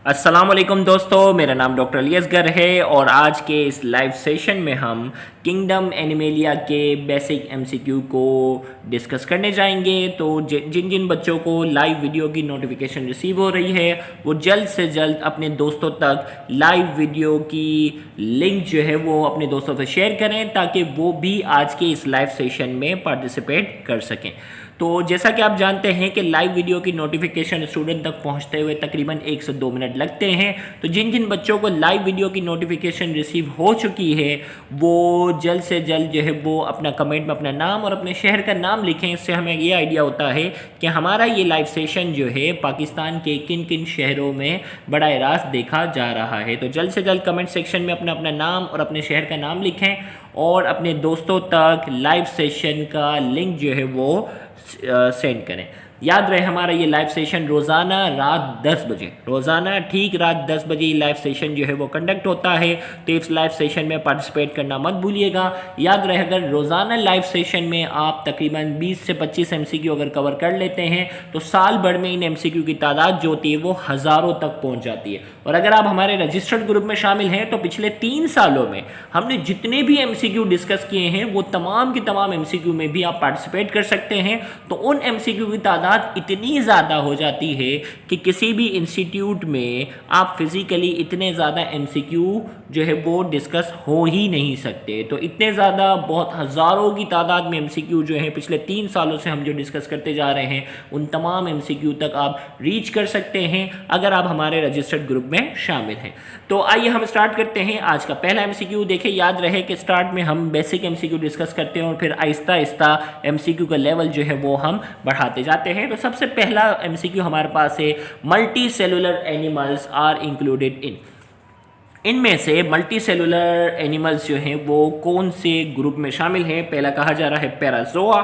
अस्सलाम वालेकुम दोस्तों, मेरा नाम डॉक्टर अली असगर है और आज के इस लाइव सेशन में हम किंगडम एनिमेलिया के बेसिक एमसीक्यू को डिस्कस करने जाएंगे। तो जिन जिन बच्चों को लाइव वीडियो की नोटिफिकेशन रिसीव हो रही है वो जल्द से जल्द अपने दोस्तों तक लाइव वीडियो की लिंक जो है वो अपने दोस्तों से शेयर करें ताकि वो भी आज के इस लाइव सेशन में पार्टिसिपेट कर सकें। तो जैसा कि आप जानते हैं कि लाइव वीडियो की नोटिफिकेशन स्टूडेंट तक पहुंचते हुए तकरीबन 1 से 2 मिनट लगते हैं। तो जिन जिन बच्चों को लाइव वीडियो की नोटिफिकेशन रिसीव हो चुकी है वो जल्द से जल्द जो है वो अपना कमेंट में अपना नाम और अपने शहर का नाम लिखें। इससे हमें ये आइडिया होता है कि हमारा ये लाइव सेशन जो है पाकिस्तान के किन किन शहरों में बड़ा रास्त देखा जा रहा है। तो जल्द से जल्द कमेंट सेक्शन में अपना अपना नाम और अपने शहर का नाम लिखें और अपने दोस्तों तक लाइव सेशन का लिंक जो है वो सेंड करें। याद रहे हमारा ये लाइव सेशन रोज़ाना रात 10 बजे, रोज़ाना ठीक रात 10 बजे ये लाइव सेशन जो है वो कंडक्ट होता है। तो इस लाइव सेशन में पार्टिसिपेट करना मत भूलिएगा। याद रहे अगर रोज़ाना लाइव सेशन में आप तकरीबन 20 से 25 एमसीक्यू अगर कवर कर लेते हैं तो साल भर में इन एमसीक्यू की तादाद जो होती है वो हज़ारों तक पहुँच जाती है। और अगर आप हमारे रजिस्टर्ड ग्रुप में शामिल हैं तो पिछले 3 सालों में हमने जितने भी एमसीक्यू डिस्कस किए हैं वो तमाम की तमाम एमसीक्यू में भी आप पार्टिसिपेट कर सकते हैं। तो उन एमसीक्यू की तादाद इतनी ज़्यादा हो जाती है कि किसी भी इंस्टीट्यूट में आप फिज़िकली इतने ज़्यादा एमसीक्यू जो है वो डिस्कस हो ही नहीं सकते। तो इतने ज़्यादा बहुत हज़ारों की तादाद में एमसीक्यू जो है पिछले 3 सालों से हम जो डिस्कस करते जा रहे हैं उन तमाम एमसीक्यू तक आप रीच कर सकते हैं अगर आप हमारे रजिस्टर्ड ग्रुप में शामिल हैं। तो आइए हम स्टार्ट करते हैं आज का पहला एमसीक्यू। देखिए याद रहे कि स्टार्ट में हम बेसिक एमसीक्यू डिस्कस करते हैं और फिर आहिस्ता आहिस्ता एमसीक्यू का लेवल जो है वो हम बढ़ाते जाते हैं। तो सबसे पहला एमसीक्यू हमारे पास है multi cellular animals are included in. इनमें से मल्टी सेलुलर एनिमल्स जो हैं वो कौन से ग्रुप में शामिल हैं। पहला कहा जा रहा है parazoa,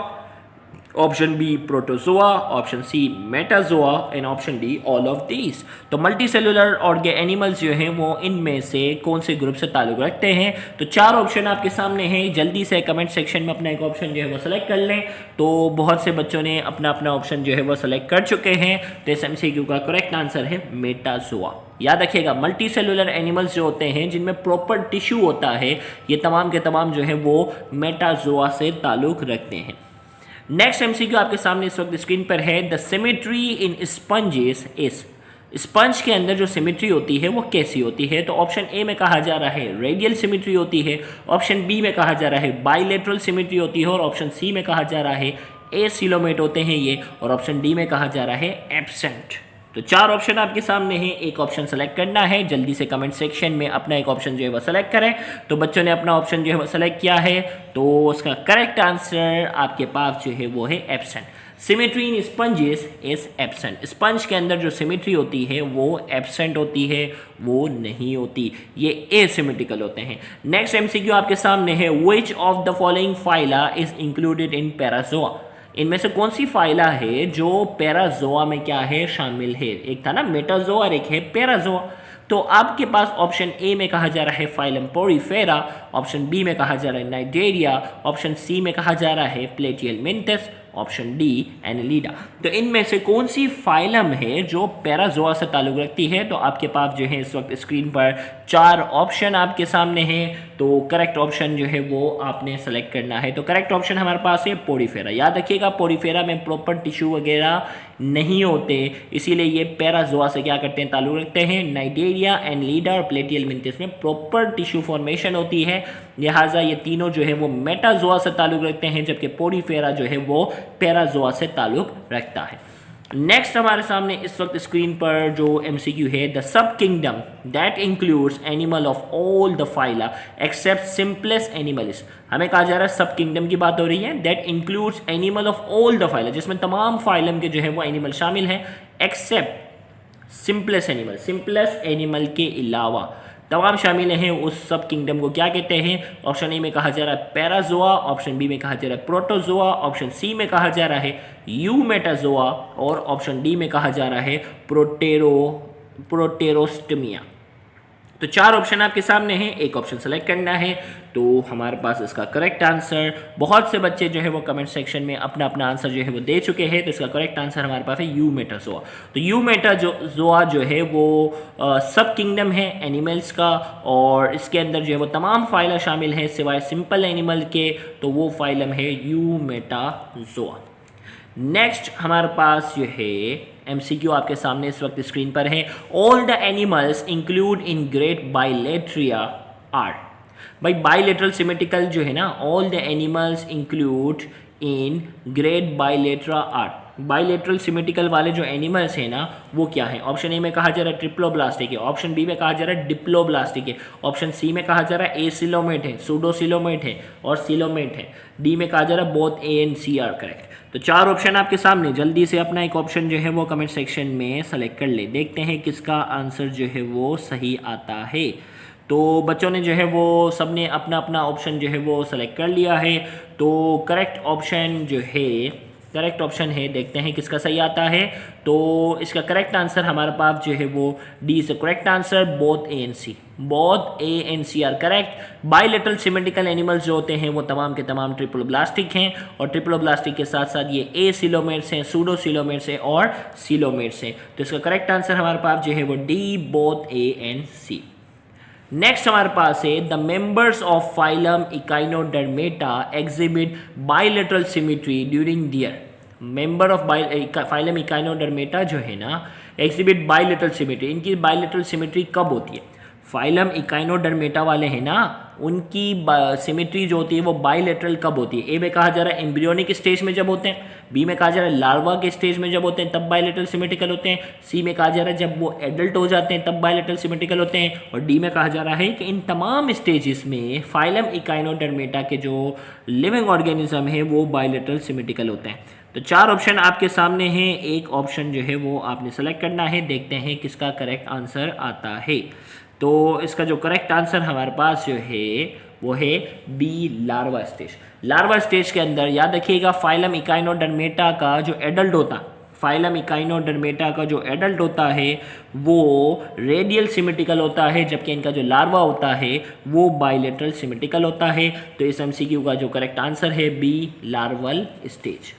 option B protozoa, option C metazoa and option D all of these. तो मल्टी सेलुलर एनिमल्स जो हैं वो इनमें से कौन से ग्रुप से ताल्लुक रखते हैं। तो 4 ऑप्शन आपके सामने हैं, जल्दी से कमेंट सेक्शन में अपना एक ऑप्शन जो है वो सेलेक्ट कर लें। तो बहुत से बच्चों ने अपना अपना ऑप्शन जो है वो सेलेक्ट कर चुके हैं। तो इस एमसीक्यू का करेक्ट आंसर है मेटाजोआ। याद रखिएगा मल्टी सेलुलर एनिमल्स जो होते हैं जिनमें प्रॉपर टिश्यू होता है ये तमाम के तमाम जो है वो मेटाजोआ से ताल्लुक रखते हैं। नेक्स्ट एमसीक्यू आपके सामने इस वक्त स्क्रीन पर है the symmetry in sponges is. Sponge के अंदर जो सिमेट्री होती है वो कैसी होती है। तो ऑप्शन ए में कहा जा रहा है रेडियल सिमेट्री होती है, ऑप्शन बी में कहा जा रहा है बाइलेटरल सिमेट्री होती है और ऑप्शन सी में कहा जा रहा है एसिलोमेट होते हैं ये, और ऑप्शन डी में कहा जा रहा है एब्सेंट। तो 4 ऑप्शन आपके सामने हैं, एक ऑप्शन सेलेक्ट करना है। जल्दी से कमेंट सेक्शन में अपना एक ऑप्शन जो है वो सेलेक्ट करें। तो बच्चों ने अपना ऑप्शन जो है वो सेलेक्ट किया है तो उसका करेक्ट आंसर आपके पास जो है वो है absent. Symmetry in sponges is absent. Sponge के अंदर जो सिमेट्री होती है वो एब्सेंट होती है, वो नहीं होती, ये एसिमेट्रिकल होते हैं। नेक्स्ट एमसीक्यू आपके सामने है which of the following phyla is included in Parazoa. इनमें से कौन सी फाइला है जो पैराजोआ में क्या है शामिल है। एक था ना मेटाजोआ और एक है पैराजोआ। तो आपके पास ऑप्शन ए में कहा जा रहा है फाइलम पोरीफेरा, ऑप्शन बी में कहा जा रहा है नाइडेरिया, ऑप्शन सी में कहा जा रहा है प्लेटियलमिंथस, ऑप्शन डी एनेलिडा। तो इनमें से कौन सी फाइलम है जो पैराजोआ से ताल्लुक रखती है। तो आपके पास जो है इस वक्त स्क्रीन पर 4 ऑप्शन आपके सामने हैं। तो करेक्ट ऑप्शन जो है वो आपने सेलेक्ट करना है। तो करेक्ट ऑप्शन हमारे पास है पोरीफेरा। याद रखिएगा पोरीफेरा में प्रॉपर टिश्यू वगैरह नहीं होते, इसीलिए ये पैराजोआ से क्या करते हैं ताल्लुक रखते हैं। नाइडेरिया, एनेलिडा और प्लेटियलमिंथस में प्रॉपर टिश्यू फॉर्मेशन होती है, लिहाजा ये तीनों जो है वो मेटाजोआ से ताल्लुक रखते हैं, जबकि पोरीफेरा जो है वो पैराजोआ से ताल्लुक रखता है। नेक्स्ट हमारे सामने इस वक्त स्क्रीन पर जो एमसीक्यू है the sub kingdom that includes animal of all the phyla except simplest animals. हमें कहा जा रहा है सब किंगडम की बात हो रही है, that includes animal of all the phyla, जिसमें तमाम फाइलम के जो है वो एनिमल शामिल हैं except simplest animal. Simplest animal के अलावा तमाम शामिल हैं उस सब किंगडम को क्या कहते हैं। ऑप्शन ए में कहा जा रहा है पैराजोआ, ऑप्शन बी में कहा जा रहा है प्रोटोजोआ, ऑप्शन सी में कहा जा रहा है यूमेटाजोआ और ऑप्शन डी में कहा जा रहा है प्रोटेरोस्टमिया। तो 4 ऑप्शन आपके सामने हैं, एक ऑप्शन सेलेक्ट करना है। तो हमारे पास इसका करेक्ट आंसर, बहुत से बच्चे जो है वो कमेंट सेक्शन में अपना अपना आंसर जो है वो दे चुके हैं, तो इसका करेक्ट आंसर हमारे पास है यूमेटाजोआ। तो यूमेटाजोआ जो है वो सब किंगडम है एनिमल्स का, और इसके अंदर जो है वो तमाम फाइला शामिल हैं सिवाय सिंपल एनिमल के, तो वो फाइलम है यूमेटाजोआ। नेक्स्ट हमारे पास जो है एमसीक्यू आपके सामने इस वक्त स्क्रीन पर है। All the animals include in great bilateria are. भाई बाइलेटरल सिमेट्रिकल जो है ना, all the animals include in great bilateria are. Bilateral symmetrical वाले जो एनिमल्स हैं ना वो क्या है? ऑप्शन ए में कहा जा रहा है ट्रिप्लोब्लास्टिक है, ऑप्शन बी में कहा जा रहा है डिप्लोब्लास्टिक है, ऑप्शन सी में कहा जा रहा है एसिलोमेट है, सूडोसिलोमेट है और सिलोमेट है, डी में कहा जा रहा है both A and C are correct. तो चार ऑप्शन आपके सामने, जल्दी से अपना एक ऑप्शन जो है वो कमेंट सेक्शन में सेलेक्ट कर ले, देखते हैं किसका आंसर जो है वो सही आता है। तो बच्चों ने जो है वो सबने अपना अपना ऑप्शन जो है वो सेलेक्ट कर लिया है। तो करेक्ट ऑप्शन जो है, करेक्ट ऑप्शन है, देखते हैं किसका सही आता है। तो इसका करेक्ट आंसर हमारे पास जो है वो D is the correct answer, both A and C, both A and C are correct. Bilateral symmetrical animals जो होते हैं वो तमाम के तमाम ट्रिप्लोब्लास्टिक हैं, और ट्रिप्लोब्लास्टिक के साथ साथ ये ए सिलोमेट्स हैं, सूडोसिलोमेट्स हैं और सिलोमेट्स हैं। तो इसका करेक्ट आंसर हमारे पास जो है वो D, both A and C. Next हमारे पास है the members of phylum echinodermata exhibit bilateral symmetry during their. Member of phylum echinodermata जो है ना एग्जिबिट बाइलेटरल सिमेट्री, इनकी बाइलेटरल सिमेट्री कब होती है? फाइलम इकाइनोडर्मेटा वाले हैं ना, उनकी सिमेट्री जो होती है वो बाइलेटरल कब होती है? ए में कहा जा रहा है एम्ब्रियोनिक स्टेज में जब होते हैं, बी में कहा जा रहा है लार्वा के स्टेज में जब होते हैं तब बाइलेटरल सिमेट्रिकल होते हैं, सी में कहा जा रहा है जब वो एडल्ट हो जाते हैं तब बाइलेटरल सिमेट्रिकल होते हैं, और डी में कहा जा रहा है कि इन तमाम स्टेजेस में फाइलम इकाइनोडर्मेटा के जो लिविंग ऑर्गेनिज्म है वो बाइलेटरल सिमेट्रिकल होते हैं। तो चार ऑप्शन आपके सामने हैं, एक ऑप्शन जो है वो आपने सेलेक्ट करना है, देखते हैं किसका करेक्ट आंसर आता है। तो इसका जो करेक्ट आंसर हमारे पास जो है वो है B, larva stage. Larva stage के अंदर याद रखिएगा फाइलम इकाइनोडर्मेटा का जो एडल्ट होता, फाइलम इकाइनोडर्मेटा का जो एडल्ट होता है वो रेडियल सिमेट्रिकल होता है, जबकि इनका जो लार्वा होता है वो बाइलेटरल सिमेट्रिकल होता है। तो इस एमसीक्यू का जो करेक्ट आंसर है बी, लार्वल स्टेज।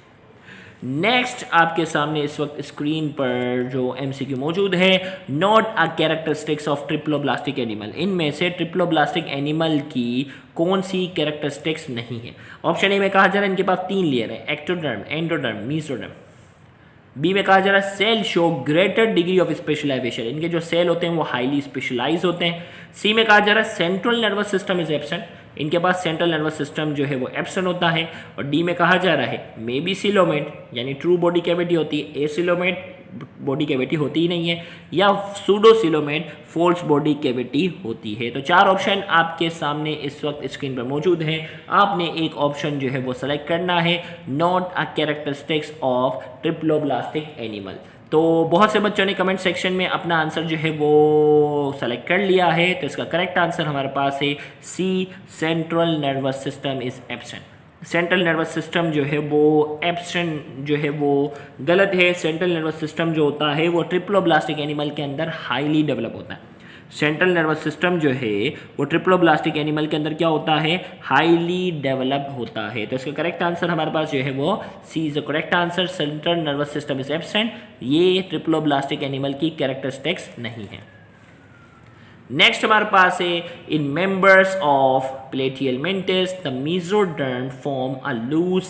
नेक्स्ट आपके सामने इस वक्त स्क्रीन पर जो एमसीक्यू मौजूद है, note a characteristics of triploblastic animal. इनमें से ट्रिप्लोब्लास्टिक एनिमल की कौन सी कैरेक्टरिस्टिक्स नहीं है? ऑप्शन ए में कहा जा रहा है इनके पास तीन लेयर है, एक्टोडर्म, एंडोडर्म, मीसोडर्म। बी में कहा जा रहा है cell show greater degree of specialization, इनके जो सेल होते हैं वो हाईली स्पेशलाइज होते हैं। सी में कहा जा रहा है central nervous system is absent, इनके पास सेंट्रल नर्वस सिस्टम जो है वो एब्सेंट होता है। और डी में कहा जा रहा है मे बी सिलोमेट, यानी ट्रू बॉडी कैविटी होती है, ए सिलोमेट बॉडी कैविटी होती ही नहीं है, या सूडोसिलोमेट फॉल्स बॉडी कैविटी होती है। तो चार ऑप्शन आपके सामने इस वक्त स्क्रीन पर मौजूद हैं, आपने एक ऑप्शन जो है वो सेलेक्ट करना है, note a characteristics of triploblastic animal. तो बहुत से बच्चों ने कमेंट सेक्शन में अपना आंसर जो है वो सेलेक्ट कर लिया है, तो इसका करेक्ट आंसर हमारे पास है C, central nervous system is absent. Central nervous system जो है वो एब्सेंट जो है वो गलत है। सेंट्रल नर्वस सिस्टम जो होता है वो ट्रिप्लोब्लास्टिक एनिमल के अंदर हाईली डेवलप होता है। सेंट्रल नर्वस सिस्टम जो है वो ट्रिप्लोब्लास्टिक एनिमल के अंदर क्या होता है? हाईली डेवलप होता है। तो इसका करेक्ट आंसर हमारे पास जो है वो C is the correct answer, central nervous system is absent. ये ट्रिप्लोब्लास्टिक एनिमल की कैरेक्टरिस्टिक्स नहीं है। नेक्स्ट हमारे पास है in members of platyhelminthes the mesoderm form a loose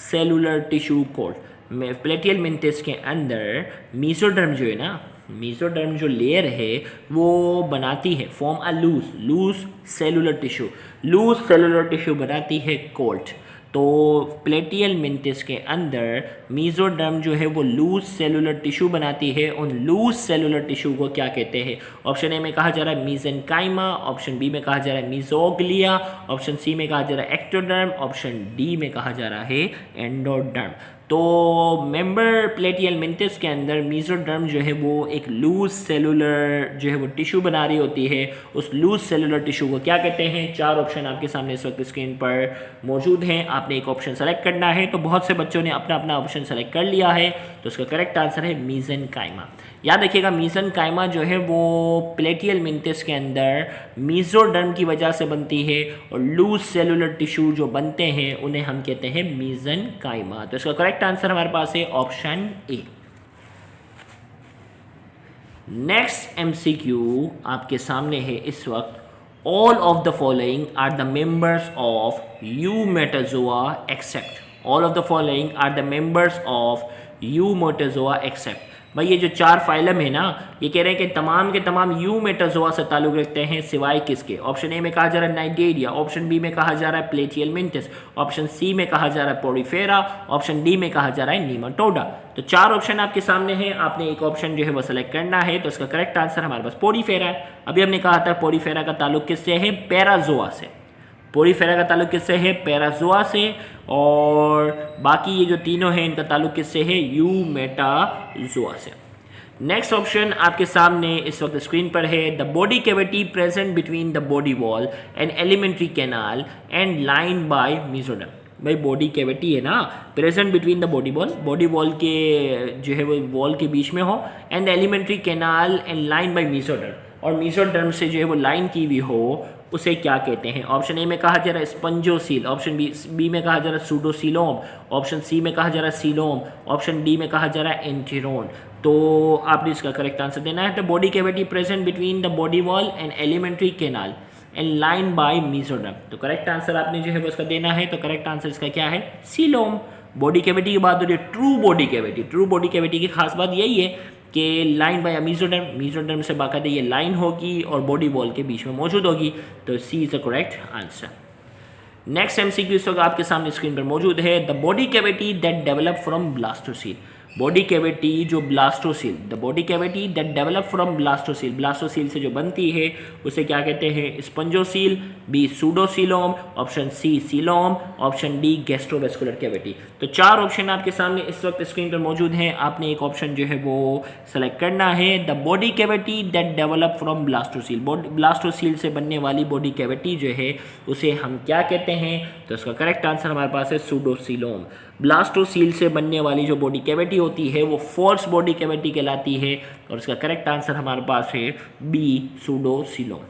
cellular tissue called. Platyhelminthes के अंदर मेसोडर्म जो है ना, मेसोडर्म जो लेयर है वो बनाती है form a loose cellular tissue, loose cellular tissue बनाती है कोल्ट। तो प्लेटियल मेंटिस के अंदर मेसोडर्म जो है वो लूज सेलुलर टिश्यू बनाती है। उन लूज सेलुलर टिश्यू को क्या कहते हैं? ऑप्शन ए में कहा जा रहा है मीजेनकाइमा, ऑप्शन बी में कहा जा रहा है मीजोग्लिया, ऑप्शन सी में कहा जा रहा है एक्टोडर्म, ऑप्शन डी में कहा जा रहा है एंडोडर्म। तो मेंबर प्लेटियल मेंटिस के अंदर मेसोडर्म जो है वो एक लूज सेलुलर जो है वो टिश्यू बना रही होती है। उस लूज सेलुलर टिश्यू को क्या कहते हैं? चार ऑप्शन आपके सामने इस वक्त स्क्रीन पर मौजूद हैं, आपने एक ऑप्शन सेलेक्ट करना है। तो बहुत से बच्चों ने अपना अपना ऑप्शन सेलेक्ट कर लिया है, तो उसका करेक्ट आंसर है मीजेनकाइमा। याद रखिएगा मीजेनकाइमा जो है वो प्लेटियल मिंटिस के अंदर मीजोडर्म की वजह से बनती है और लूज सेलुलर टिश्यू जो बनते हैं उन्हें हम कहते हैं मीजेनकाइमा। तो इसका करेक्ट आंसर हमारे पास है ऑप्शन ए। नेक्स्ट एमसीक्यू आपके सामने है इस वक्त। All of the following are the members of Eumetazoa except. All of the following are the members of Eumetazoa except. भाई ये जो 4 फाइलम है ना, ये कह रहे हैं कि तमाम के तमाम यूमेटाजोआ से ताल्लुक़ रखते हैं सिवाय किसके। ऑप्शन ए में कहा जा रहा है नाइडेरिया, ऑप्शन बी में कहा जा रहा है प्लेटियल मिंटिस, ऑप्शन सी में कहा जा रहा है पोरीफेरा, ऑप्शन डी में कहा जा रहा है नीमाटोडा। तो 4 ऑप्शन आपके सामने हैं, आपने एक ऑप्शन जो है वो सेलेक्ट करना है। तो इसका करेक्ट आंसर हमारे पास पोरीफेरा है। अभी हमने कहा था पोरीफेरा का ताल्लुक किससे है, पैराजोआ से। पोरीफेरा का ताल्लुक किससे है, पैराजोआ से। और बाकी ये जो तीनों हैं इनका ताल्लुक किससे है, यूमेटाजोआ से। नेक्स्ट ऑप्शन आपके सामने इस वक्त स्क्रीन पर है। The body cavity present between the body wall and alimentary canal and line by mesoderm. भाई बॉडी कैविटी है ना, present between the body wall के जो है वो वॉल के बीच में हो, and alimentary canal and line by mesoderm, और मीजोडर्म से जो है वो लाइन की हुई हो, उसे क्या कहते हैं। ऑप्शन ए में कहा जा रहा है स्पंजोसील, ऑप्शन बी में कहा जा रहा है सूडोसीलोम, ऑप्शन सी में कहा जा रहा है सीलोम, ऑप्शन डी में कहा जा रहा है एंटेरोन। तो आपने इसका करेक्ट आंसर देना है। तो body cavity present between the body wall and alimentary canal and line by mesoderm. तो करेक्ट आंसर आपने जो है वो इसका देना है। तो करेक्ट आंसर इसका क्या है, सीलोम। बॉडी कैविटी की बात हो रही है, true body cavity. True body cavity की खास बात यही है कि लाइन बाय मीजोडर्म से बाकायदा ये लाइन होगी और बॉडी वॉल के बीच में मौजूद होगी। तो C is the correct answer. Next MCQ इस वक्त आपके सामने स्क्रीन पर मौजूद है। The body cavity that develop from blastocoel. Body cavity जो blastocoel, the body cavity that develop from blastocoel, blastocoel से जो बनती है उसे क्या कहते हैं, spongocoel, B pseudocoelom, option C coelom, option D gastrovascular cavity. तो 4 ऑप्शन आपके सामने इस वक्त स्क्रीन पर मौजूद हैं, आपने एक ऑप्शन जो है वो सेलेक्ट करना है। The body cavity that develop from blastocoel, blastocoel से बनने वाली बॉडी कैविटी जो है उसे हम क्या कहते हैं। तो इसका करेक्ट आंसर हमारे पास है सूडोसीलोम। ब्लास्टोसील से बनने वाली जो बॉडी कैविटी होती है वो फोर्स बॉडी कैविटी कहलाती है, और इसका करेक्ट आंसर हमारे पास है बी सूडोसीलोम।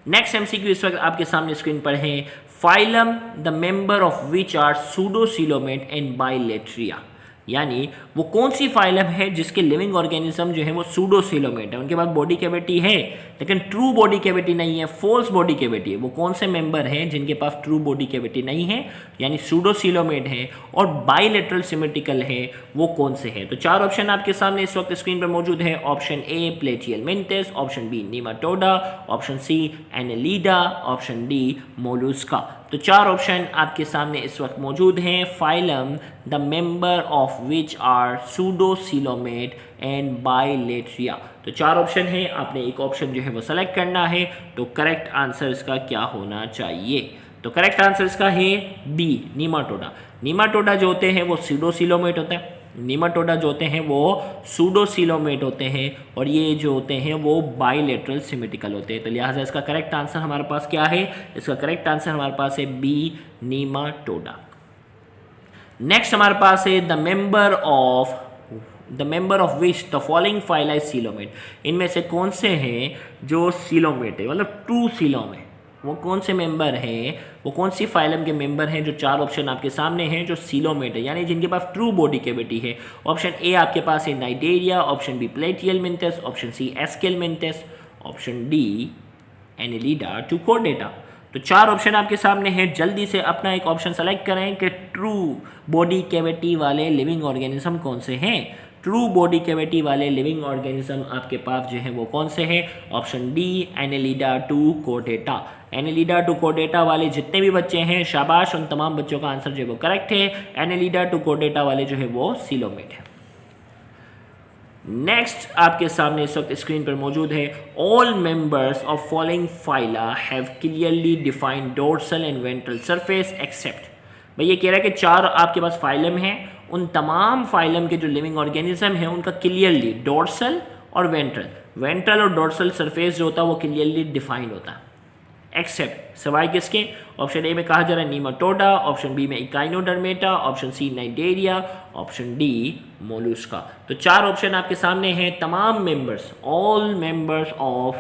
नेक्स्ट एमसीक्यू इस वक्त आपके सामने स्क्रीन पर है। Phylum the member of which are pseudocoelomate and bilateria, यानी वो कौन सी फाइलम है जिसके लिविंग ऑर्गेनिज्म जो है वो सूडोसीलोमेट है, उनके पास बॉडी कैविटी है लेकिन ट्रू बॉडी कैविटी नहीं है, फोल्स बॉडी कैविटी है। वो कौन से मेंबर हैं जिनके पास ट्रू बॉडी कैविटी नहीं है, यानी सूडोसीलोमेट है, और बाइलेटरल सिमेट्रिकल है, वो कौन से हैं। तो 4 ऑप्शन आपके सामने इस वक्त स्क्रीन पर मौजूद है। Option A platyhelminthes, option B Nematoda, option C Annelida, option D Mollusca. तो 4 ऑप्शन आपके सामने इस वक्त मौजूद हैं। Phylum the member of which are pseudocoelomate and bilateria. तो 4 ऑप्शन हैं, आपने एक ऑप्शन जो है वो सेलेक्ट करना है। तो करेक्ट आंसर इसका क्या होना चाहिए, तो करेक्ट आंसर इसका है बी नीमाटोडा। नीमाटोडा जो होते हैं वो सूडोसीलोमेट होता है, नीमाटोडा जो होते हैं वो सूडोसीलोमेट होते हैं, और ये जो होते हैं वो बाइलेटरल सिमेट्रिकल होते हैं। तो लिहाजा इसका करेक्ट आंसर हमारे पास क्या है, इसका करेक्ट आंसर हमारे पास है बी नीमाटोडा। नेक्स्ट हमारे पास है the member of which the following phyla is coelomate. इनमें से कौन से हैं जो सीलोमेट है, मतलब ट्रू सीलोम है, वो कौन से मेंबर हैं, वो कौन सी फाइलम के मेंबर हैं। जो 4 ऑप्शन आपके सामने हैं जो सीलोमेट है, यानी जिनके पास ट्रू बॉडी कैविटी है। ऑप्शन ए आपके पास है Cnidaria, option B platyhelminthes, option C Aschelminthes, option D Annelida to Chordata. तो 4 ऑप्शन आपके सामने हैं, जल्दी से अपना एक ऑप्शन सेलेक्ट करें कि ट्रू बॉडी कैविटी वाले लिविंग ऑर्गेनिज्म कौन से हैं। ट्रू बॉडी कैविटी वाले लिविंग ऑर्गेनिज्म आपके पास जो है वो कौन से हैं। Option D Annelida to Chordata. Annelida to Chordata वाले जितने भी बच्चे हैं शाबाश, उन तमाम बच्चों का आंसर जो है वो करेक्ट है। एनेलिडा टुकोडेटा वाले जो है वो सीलोमेट है। नेक्स्ट आपके सामने इस वक्त स्क्रीन पर मौजूद है। All members of following phyla have clearly defined dorsal and ventral surface except. भाई ये कह रहा है कि 4 आपके पास फाइलम हैं, उन तमाम फाइलम के जो लिविंग ऑर्गेनिज्म है उनका क्लियरली डोर्सल और वेंट्रल और डोर्सल सरफेस जो होता है वो क्लियरली डिफाइंड होता है। एक्सेप्ट सवाई किसके? ऑप्शन ए में कहा जा रहा है नीमाटोडा, ऑप्शन बी में Echinodermata, option C Cnidaria, option D Mollusca. तो 4 ऑप्शन आपके सामने हैं। तमाम members, all members of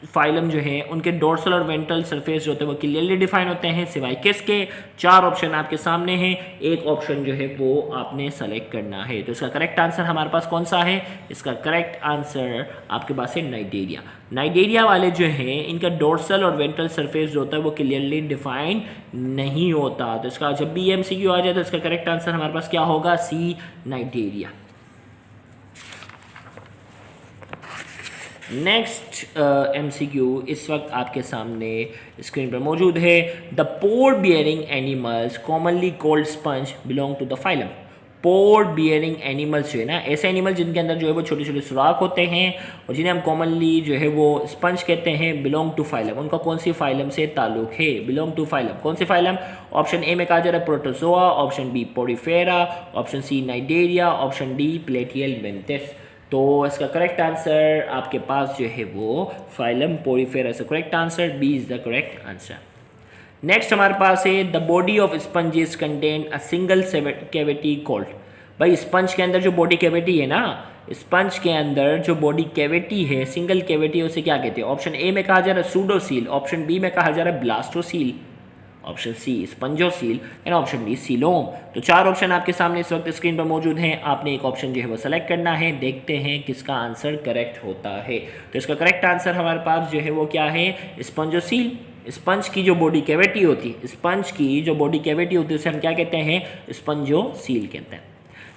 phylum जो है उनके डोर्सल और वेंट्रल सरफेस जो होते हैं वो क्लियरली डिफाइन होते हैं, सिवाय किसके? 4 ऑप्शन आपके सामने हैं, एक ऑप्शन जो है वो आपने सेलेक्ट करना है। तो इसका करेक्ट आंसर हमारे पास कौन सा है? इसका करेक्ट आंसर आपके पास है नाइडेरिया। नाइडेरिया वाले जो हैं इनका डोर्सल और वेंट्रल सरफेस जो होता है वो क्लियरली डिफाइन नहीं होता। तो इसका जब भी एमसीक्यू आ जाए तो इसका करेक्ट आंसर हमारे पास क्या होगा? सी, नाइडेरिया। नेक्स्ट एमसीक्यू इस वक्त आपके सामने स्क्रीन पर मौजूद है। The pore bearing animals commonly called sponge belong to the phylum. Pore bearing animals जो है ना, ऐसे एनिमल जिनके अंदर जो है वो छोटे छोटे सुराख होते हैं और जिन्हें हम कॉमनली जो है वो स्पंज कहते हैं, बिलोंग टू फाइलम। उनका कौन सी फाइलम से ताल्लुक है? बिलोंग टू फाइलम, कौन सी फाइलम? ऑप्शन ए में कहा जा रहा है Protozoa, option B Porifera, option C Cnidaria, option D Platyhelminthes. तो इसका करेक्ट आंसर आपके पास जो है वो phylum Porifera is the correct answer, B is the correct answer. Next हमारे पास है the body of sponges contain a single cavity called. भाई स्पंज के अंदर जो बॉडी कैविटी है ना, स्पंज के अंदर जो बॉडी कैविटी है, सिंगल कैविटी, उसे क्या कहते हैं? ऑप्शन ए में कहा जा रहा है सूडोसील, ऑप्शन बी में कहा जा रहा है blastocoel, option C spongocoel and option D coelom. तो 4 ऑप्शन आपके सामने इस वक्त स्क्रीन पर मौजूद हैं। आपने एक ऑप्शन जो है वो सेलेक्ट करना है। देखते हैं किसका आंसर करेक्ट होता है। तो इसका करेक्ट आंसर हमारे पास जो है वो क्या है? स्पंजोसील। स्पंज की जो बॉडी कैविटी होती है, स्पंज की जो बॉडी कैविटी होती है उसे हम क्या कहते हैं? स्पंजोसील कहते हैं।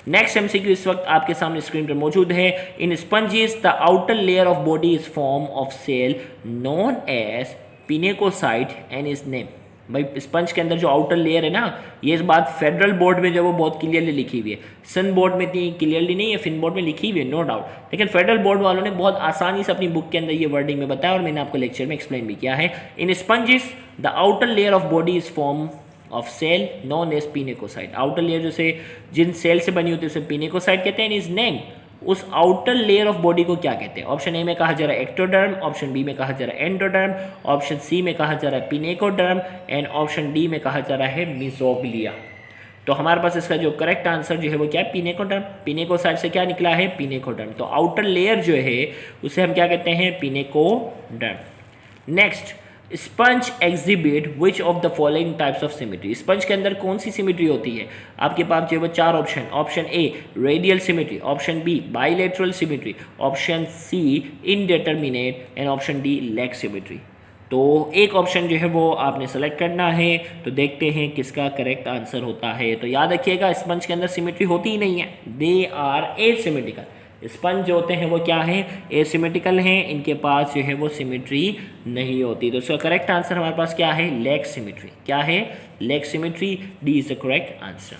नेक्स्ट एमसीक्यू इस वक्त आपके सामने स्क्रीन पर मौजूद है। In sponges the outer layer of body is form of cell known as pinacocyte and is name. भाई स्पंज के अंदर जो आउटर लेयर है ना, ये इस बात फेडरल बोर्ड में जो वो बहुत क्लियरली लिखी हुई है। सन बोर्ड में इतनी क्लियरली नहीं है, फिन बोर्ड में लिखी हुई है नो डाउट, लेकिन फेडरल बोर्ड वालों ने बहुत आसानी से अपनी बुक के अंदर ये वर्डिंग में बताया और मैंने आपको लेक्चर में एक्सप्लेन भी किया है। In sponges the outer layer of body is form of cell known as pinacocyte. Outer layer जैसे जिन सेल से बनी होती है उसे पिनेकोसाइट कहते हैं। इज नेम, उस आउटर लेयर ऑफ बॉडी को क्या कहते हैं? ऑप्शन ए में कहा जा रहा है एक्टोडर्म, ऑप्शन बी में कहा जा रहा है एंडोडर्म, ऑप्शन सी में कहा जा रहा है पिनेकोडर्म एंड ऑप्शन डी में कहा जा रहा है मिसोग्लिया। तो हमारे पास इसका जो करेक्ट आंसर जो है वो क्या है? पिनेकोडर्म। पिनेकोसाइट से क्या निकला है? पिनेकोडर्म। तो आउटर लेयर जो है उसे हम क्या कहते हैं? Pinacoderm. Next, sponge exhibit which of the following types of symmetry. Sponge के अंदर कौन सी सिमेट्री होती है? आपके पास जो है वो 4 option. Option A radial symmetry, option B bilateral symmetry, option C indeterminate and option D leg symmetry. तो एक ऑप्शन जो है वो आपने सेलेक्ट करना है। तो देखते हैं किसका करेक्ट आंसर होता है। तो याद रखिएगा स्पंज के अंदर सिमेट्री होती ही नहीं है, दे आर एसिमेट्रिकल। स्पंज जो होते हैं वो क्या है? एसिमेट्रिकल हैं, इनके पास जो है वो सिमेट्री नहीं होती। तो इसका करेक्ट आंसर हमारे पास क्या है? Leg symmetry. क्या है? Leg symmetry, D is the correct answer.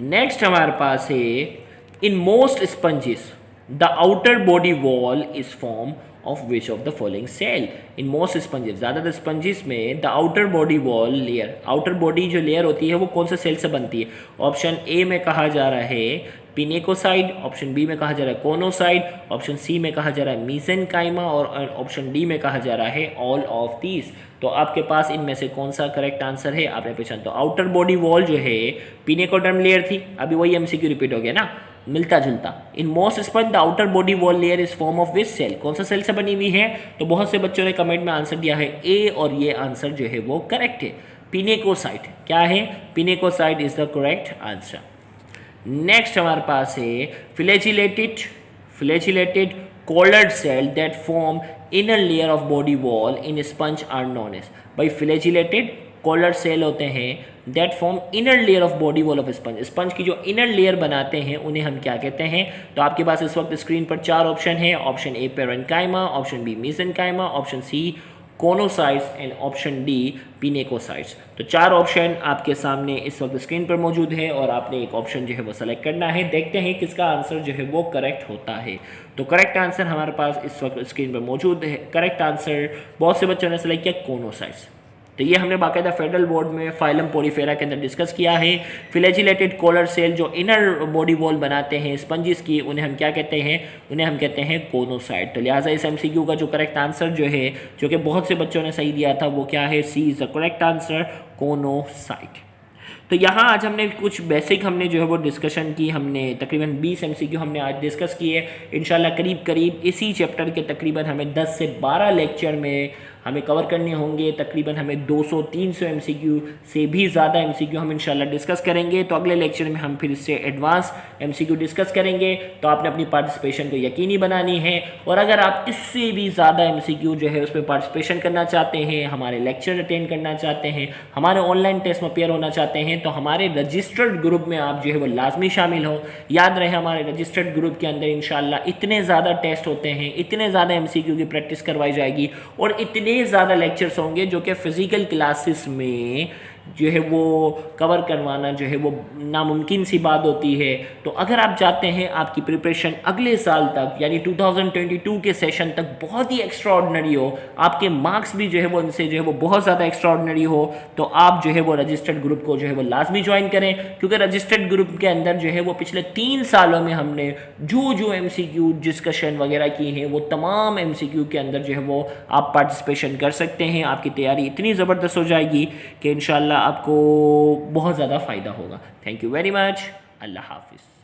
Next हमारे पास है in most sponges the outer body wall is form of which of the following cell. In most sponges, ज़्यादातर स्पंजेस में the outer body wall layer, outer body जो layer होती है वो कौन से सेल से बनती है? ऑप्शन ए में कहा जा रहा है पिनेकोसाइड, ऑप्शन बी में कहा जा रहा है कोनोसाइड, ऑप्शन सी में कहा जा रहा है मीसेनकाइमा और ऑप्शन डी में कहा जा रहा है ऑल ऑफ दीज। तो आपके पास इनमें से कौन सा करेक्ट आंसर है? आपने पहचान। तो आउटर बॉडी वॉल जो है पिनेकोडर्म लेयर थी, अभी वही एमसीक्यू रिपीट हो गया ना, मिलता जुलता। In most sponge the outer body wall layer is form of which cell. कौन सा सेल से बनी हुई है? तो बहुत से बच्चों ने कमेंट में आंसर दिया है ए, और ये आंसर जो है वो करेक्ट है, पिनेकोसाइट। क्या है? Pinacocyte is the correct answer. Next हमारे पास है flagellated collared cell that form inner layer of body wall in sponge are known as. भाई फ्लैचिलेटेड कॉलर सेल होते हैं that form inner layer of body wall of sponge. Sponge की जो inner layer बनाते हैं उन्हें हम क्या कहते हैं? तो आपके पास इस वक्त स्क्रीन पर 4 ऑप्शन है। Option A parenchyma, option B mesenchyme, option C choanocytes and option D pinacocytes. तो 4 ऑप्शन आपके सामने इस वक्त स्क्रीन पर मौजूद है और आपने एक ऑप्शन जो है वो सेलेक्ट करना है। देखते हैं किसका आंसर जो है वो करेक्ट होता है। तो करेक्ट आंसर हमारे पास इस वक्त स्क्रीन पर मौजूद है। करेक्ट आंसर बहुत से बच्चों ने सेलेक्ट किया कोनोसाइट्स। तो ये हमने बाकायदा फेडरल बोर्ड में फाइलम पोरीफेरा के अंदर डिस्कस किया है। फ्लैजिलेटेड कॉलर सेल जो इनर बॉडी वॉल बनाते हैं स्पंजिस की, उन्हें हम क्या कहते हैं, उन्हें हम कहते हैं कोनोसाइट। तो लिहाजा इस एमसीक्यू का जो करेक्ट आंसर जो है, जो कि बहुत से बच्चों ने सही दिया था, वो क्या है, सी इज़ द करेक्ट आंसर, कोनोसाइट। तो यहाँ आज हमने कुछ बेसिक हमने जो है वो डिस्कशन की, हमने तकरीबन 20 एमसीक्यू हमने आज डिस्कस किए। इंशाल्लाह करीब करीब इसी चैप्टर के तकरीबन हमें 10 से 12 लेक्चर में हमें कवर करने होंगे। तकरीबन हमें 200-300 एमसीक्यू से भी ज़्यादा एमसीक्यू हम इंशाल्लाह डिस्कस करेंगे। तो अगले लेक्चर में हम फिर इससे एडवांस एमसीक्यू डिस्कस करेंगे। तो आपने अपनी पार्टिसिपेशन को यकीनी बनानी है, और अगर आप इससे भी ज़्यादा एमसीक्यू जो है उसमें पार्टिसिपेशन करना चाहते हैं, हमारे लेक्चर अटेंड करना चाहते हैं, हमारे ऑनलाइन टेस्ट में अपेयर होना चाहते हैं, तो हमारे रजिस्टर्ड ग्रुप में आप जो है वो लाजमी शामिल हो। याद रहे हमारे रजिस्टर्ड ग्रुप के अंदर इंशाल्लाह इतने ज़्यादा टेस्ट होते हैं, इतने ज़्यादा एमसीक्यू की प्रैक्टिस करवाई जाएगी, और इतने ज़्यादा लेक्चर्स होंगे जो कि फ़िज़िकल क्लासेस में जो है वो कवर करवाना जो है वो नामुमकिन सी बात होती है। तो अगर आप चाहते हैं आपकी प्रिपरेशन अगले साल तक यानी 2022 के सेशन तक बहुत ही एक्स्ट्राऑर्डिनरी हो, आपके मार्क्स भी जो है वो उनसे जो है वो बहुत ज़्यादा एक्स्ट्राऑर्डिनरी हो, तो आप जो है वो रजिस्टर्ड ग्रुप को जो है वो लाजमी ज्वाइन करें। क्योंकि रजिस्टर्ड ग्रुप के अंदर जो है वो पिछले 3 सालों में हमने जो एमसीक्यू डिस्कशन वगैरह की हैं, वो तमाम एमसीक्यू के अंदर जो है वो आप पार्टिसिपेशन कर सकते हैं। आपकी तैयारी इतनी ज़बरदस्त हो जाएगी कि इंशाल्लाह आपको बहुत ज़्यादा फ़ायदा होगा। Thank you very much. अल्लाह हाफिज़।